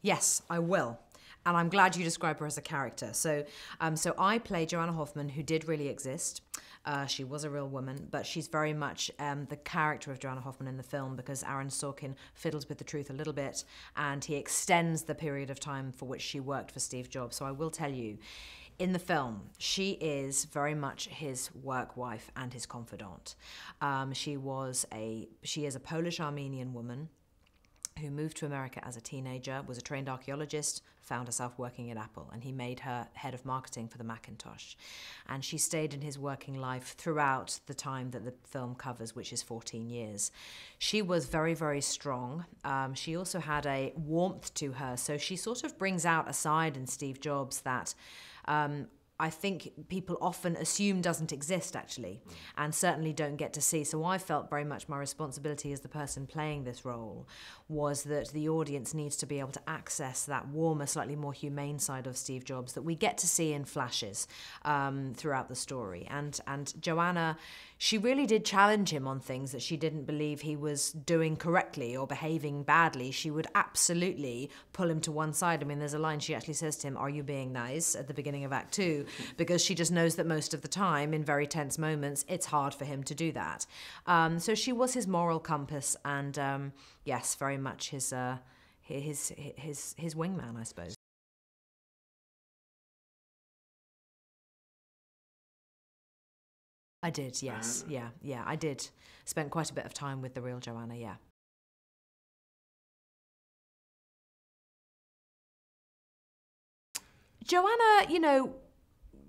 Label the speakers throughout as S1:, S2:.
S1: Yes, I will. And I'm glad you describe her as a character. So I play Joanna Hoffman, who did really exist. She was a real woman, but she's very much the character of Joanna Hoffman in the film, because Aaron Sorkin fiddles with the truth a little bit, and he extends the period of time for which she worked for Steve Jobs. So I will tell you, in the film, she is very much his work wife and his confidant. She is a Polish-Armenian woman who moved to America as a teenager, was a trained archaeologist, found herself working at Apple, and he made her head of marketing for the Macintosh. And she stayed in his working life throughout the time that the film covers, which is 14 years. She was very, very strong. She also had a warmth to her, so she sort of brings out a side in Steve Jobs that I think people often assume doesn't exist, actually, and certainly don't get to see. So I felt very much my responsibility as the person playing this role was that the audience needs to be able to access that warmer, slightly more humane side of Steve Jobs that we get to see in flashes throughout the story. And Joanna, she really did challenge him on things that she didn't believe he was doing correctly or behaving badly. She would absolutely pull him to one side. I mean, there's a line she actually says to him, "Are you being nice?" at the beginning of Act 2, because she just knows that most of the time, in very tense moments, it's hard for him to do that. So she was his moral compass, and yes, very much his wingman, I suppose. I did, yes. Yeah, I did. Spent quite a bit of time with the real Joanna, yeah. Joanna,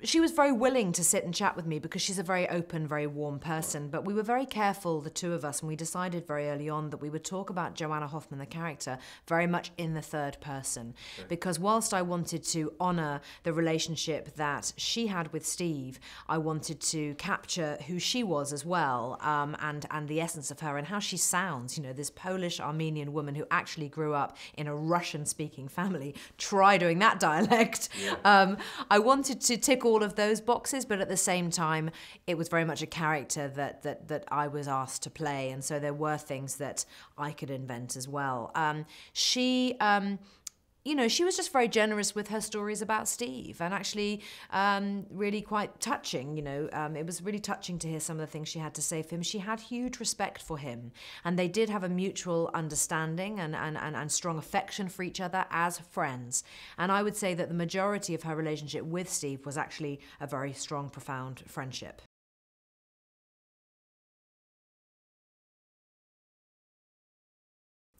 S1: she was very willing to sit and chat with me because she's a very open, very warm person. But we were very careful, the two of us, and we decided very early on that we would talk about Joanna Hoffman, the character, very much in the third person. Okay. Because whilst I wanted to honour the relationship that she had with Steve, I wanted to capture who she was as well, and the essence of her and how she sounds. This Polish-Armenian woman who actually grew up in a Russian-speaking family. Try doing that dialect. Yeah. I wanted to tick all of those boxes, but at the same time, it was very much a character that I was asked to play, and so there were things that I could invent as well. She was just very generous with her stories about Steve, and actually really quite touching. It was really touching to hear some of the things she had to say for him. She had huge respect for him, and they did have a mutual understanding and strong affection for each other as friends. And I would say that the majority of her relationship with Steve was actually a very strong, profound friendship.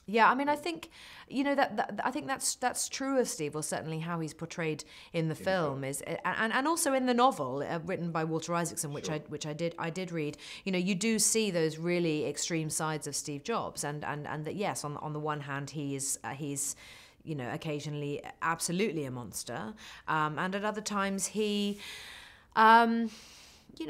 S1: Yeah, I mean, I think, I think that's true of Steve, or certainly how he's portrayed in the film is, and also in the novel written by Walter Isaacson, which I did read. You do see those really extreme sides of Steve Jobs, and that yes, on the one hand he's occasionally absolutely a monster, and at other times he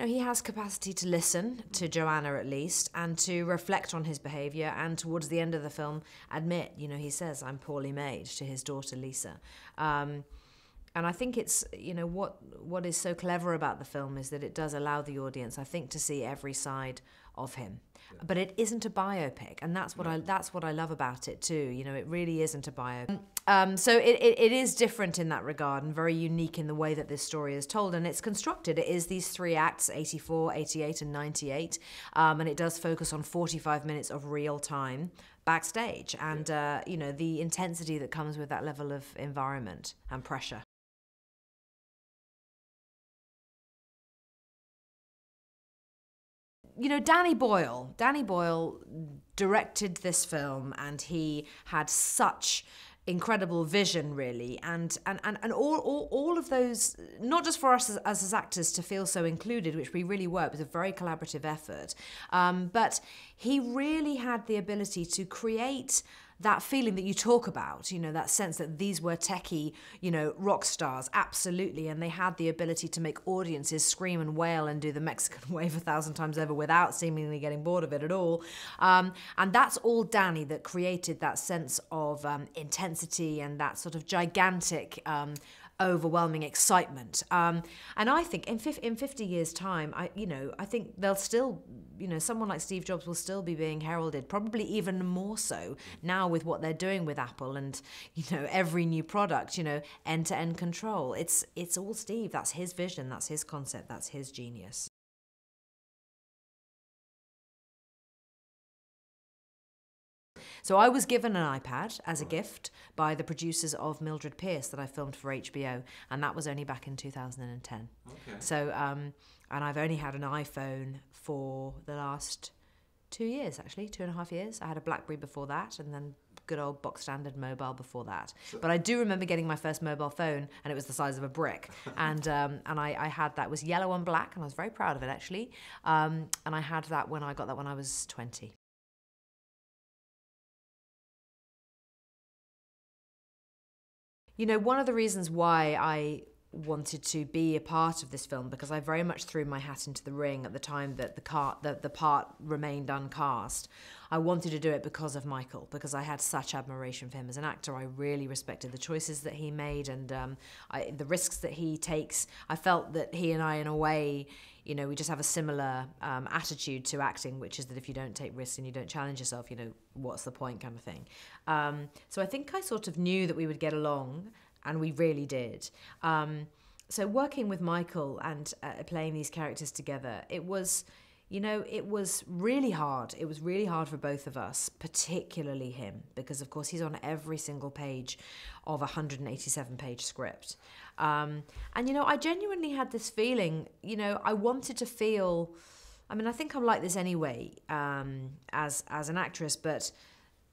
S1: he has capacity to listen to Joanna, at least, and to reflect on his behaviour, and towards the end of the film admit, he says, "I'm poorly made," to his daughter Lisa. And I think it's, what is so clever about the film is that it does allow the audience, I think, to see every side of him. Yeah. But it isn't a biopic, and that's what I love about it too. It really isn't a biopic. So it is different in that regard, and very unique in the way that this story is told, and it's constructed. It is these 3 acts, 84, 88, and 98, and it does focus on 45 minutes of real time backstage, and the intensity that comes with that level of environment and pressure. Danny Boyle directed this film, and he had such incredible vision, really, and all of those, not just for us as actors to feel so included, which we really were. It was a very collaborative effort, but he really had the ability to create that feeling that you talk about, that sense that these were techie, rock stars, absolutely, and they had the ability to make audiences scream and wail and do the Mexican wave 1,000 times over without seemingly getting bored of it at all. And that's all Danny that created that sense of intensity and that sort of gigantic overwhelming excitement. And I think in 50 years' time, I think there'll still you know, someone like Steve Jobs will still be being heralded, probably even more so now with what they're doing with Apple and, you know, every new product, you know, end-to-end control. It's all Steve. That's his vision. That's his concept. That's his genius. So I was given an iPad as a gift by the producers of Mildred Pierce that I filmed for HBO, and that was only back in 2010.
S2: Okay.
S1: So, and I've only had an iPhone for the last 2 years, actually, 2.5 years. I had a BlackBerry before that, and then good old box standard mobile before that. But I do remember getting my first mobile phone, and it was the size of a brick. And I had that. It was yellow and black, and I was very proud of it, actually. And I had that when I got that when I was 20. You know, one of the reasons why I wanted to be a part of this film, because I very much threw my hat into the ring at the time that the part remained uncast. I wanted to do it because of Michael, because I had such admiration for him as an actor. I really respected the choices that he made and the risks that he takes. I felt that he and I, in a way, you know, we just have a similar attitude to acting, which is that if you don't take risks and you don't challenge yourself, you know, what's the point kind of thing. So I think I sort of knew that we would get along, and we really did. So working with Michael and playing these characters together, it was, you know, it was really hard. It was really hard for both of us, particularly him, because of course he's on every single page of a 187-page script. And, you know, I genuinely had this feeling, you know, I wanted to feel, I mean, I think I'm like this anyway, as an actress, but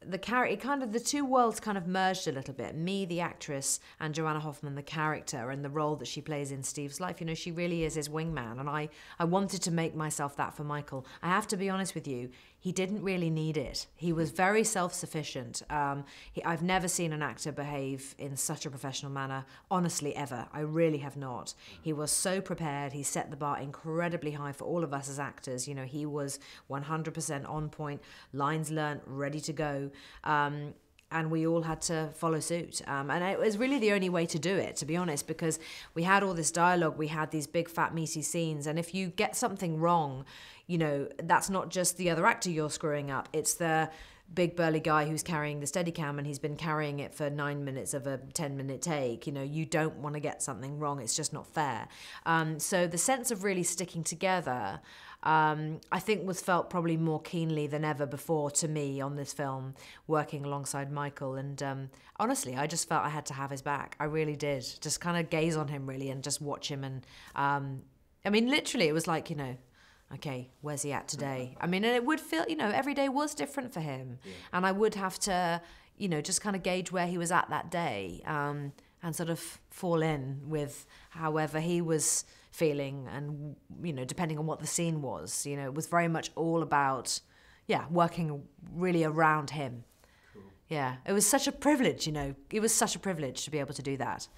S1: the character, kind of the two worlds kind of merged a little bit. Me, the actress, and Joanna Hoffman, the character, and the role that she plays in Steve's life. You know, she really is his wingman, and I wanted to make myself that for Michael. I have to be honest with you, he didn't really need it. He was very self-sufficient. I've never seen an actor behave in such a professional manner, honestly, ever. I really have not. He was so prepared. He set the bar incredibly high for all of us as actors. You know, he was 100% on point, lines learnt, ready to go. And we all had to follow suit. And it was really the only way to do it, to be honest, because we had all this dialogue, we had these big, fat, meaty scenes, and if you get something wrong, you know, that's not just the other actor you're screwing up, it's the big burly guy who's carrying the Steadicam and he's been carrying it for 9 minutes of a 10-minute take. You know, you don't want to get something wrong, it's just not fair. So the sense of really sticking together, I think was felt probably more keenly than ever before to me on this film, working alongside Michael. And honestly, I just felt I had to have his back. I really did. Just kind of gaze on him, really, and just watch him. And I mean, literally, it was like, you know, okay, where's he at today? I mean, and it would feel, you know, every day was different for him. Yeah. And I would have to, you know, just kind of gauge where he was at that day and sort of fall in with however he was feeling and, you know, depending on what the scene was. You know, it was very much all about, yeah, working really around him. Cool. Yeah, it was such a privilege, you know. It was such a privilege to be able to do that.